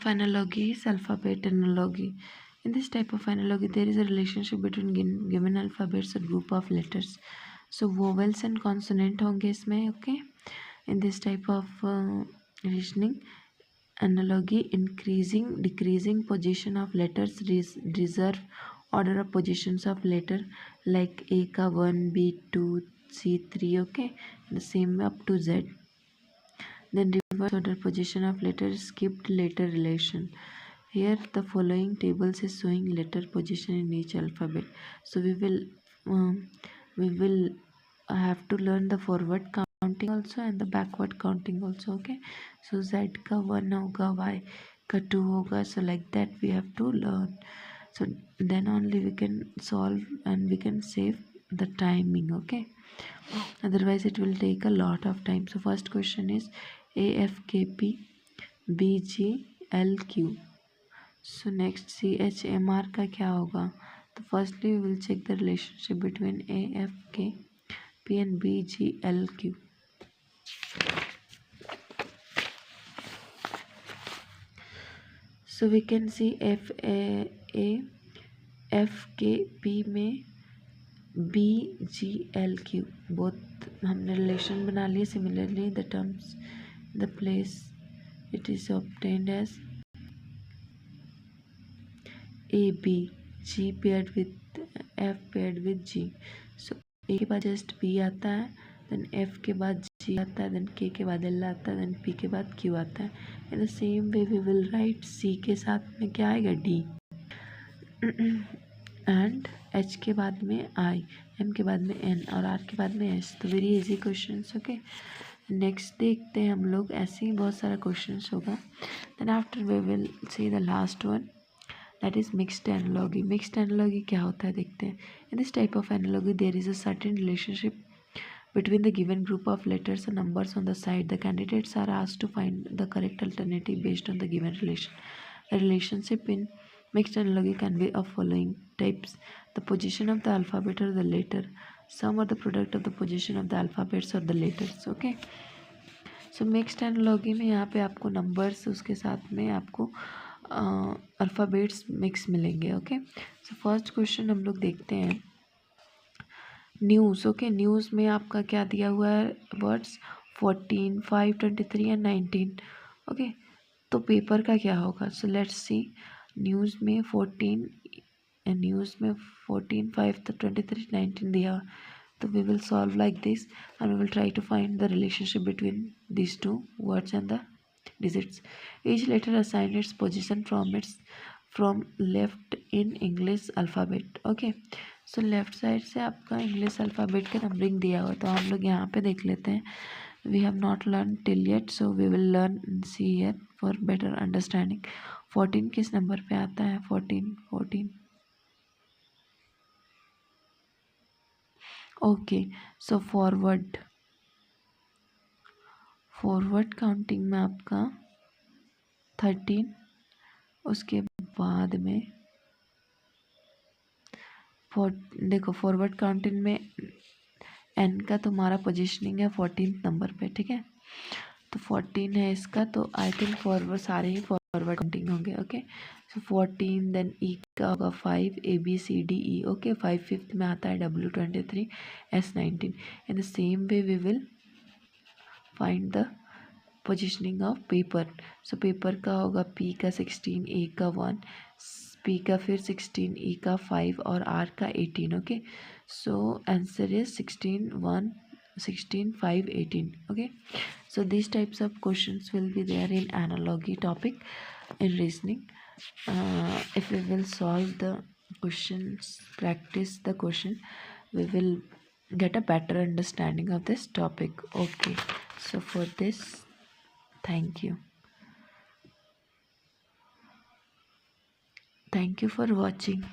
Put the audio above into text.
Analogy is alphabet analogy. In this type of analogy, there is a relationship between given alphabets or group of letters. So vowels and consonant होंगे इसमें, okay? In this type of reasoning analogy, increasing, decreasing position of letters reserve order of positions of letter like A का 1, B 2, C 3, okay? The same up to Z. Then reverse order position of letter skipped letter relation. Here the following tables is showing letter position in each alphabet. So we will have to learn the forward counting also and the backward counting also. Okay. So Z का 1 होगा, Y का 2 होगा. So like that we have to learn. So then only we can solve and we can save the timing. Okay. Otherwise it will take a lot of time. So first question is AFKP BGLQ. So next CHMR का क्या होगा? तो firstly we will check the relationship between AFKP and BGLQ. So we can see FKP में BGLQ both हमने relation बना लिए. Similarly the terms, the place it is obtained as AB, G paired with F paired with G. So A के बाद just B आता है, then F के बाद G आता है, then K के बाद L आता है, then P के बाद Q आता है. In the same way we will write C के साथ में क्या आएगा D and H के बाद में I, M के बाद में N और R के बाद में S. तो very easy questions. Okay, next देखते हैं हम लोग. ऐसे ही बहुत सारा क्वेश्चंस होगा. Then after we will see the last one, that is mixed analogy. Mixed analogy क्या होता है देखते हैं. In this type of analogy there is a certain relationship between the given group of letters and numbers on the side. The candidates are asked to find the correct alternative based on the given relation. The relationship in mixed analogy can be of following types: the position of the alphabet or the letter, sum or the product of the position of the alphabets or the letters. Okay, so mixed analogy में यहाँ पे आपको numbers उसके साथ में आपको alphabets mix मिलेंगे. Okay, so first question हम लोग देखते हैं. न्यूज़. ओके, न्यूज़ में आपका क्या दिया हुआ है? Words 14, 5, 23 and 19. ओके, तो पेपर का क्या होगा? So let's see. न्यूज़ में 14, न्यूज़ में 14, 5 तो 23, 19 दिया. तो we will solve like this and we will try to find the relationship between this two words and the digits. Each letter assign its position from left in English alphabet. Okay, so left side से आपका English alphabet का numbering दिया हुआ. तो हम लोग यहाँ पे देख लेते हैं. We have not learned till yet, so we will learn and see here for better understanding. 14 किस नंबर पे आता है? 14. Okay, so forward काउंटिंग में आपका 13, उसके बाद में देखो फॉरवर्ड काउंटिंग में एन का तुम्हारा पोजीशनिंग है 14 नंबर पे. ठीक है, तो 14 है इसका. तो आई थिंक फॉरवर्ड सारे ही फॉरवर्ड काउंटिंग होंगे. ओके, सो 14. देन ई का होगा 5, ABCDE. ओके, 5 फिफ्थ में आता है, W23, S19. In the same way we will find the positioning of paper. So paper का होगा P का 16, A का 1, P का फिर 16, E का 5 और R का 18. Okay, so answer is 16, 1, 16, 5, 18. Okay, so these types of questions will be there in analogy topic in reasoning. If we will solve the questions, practice the question, we will get a better understanding of this topic. Okay, so for this, thank you. Thank you for watching.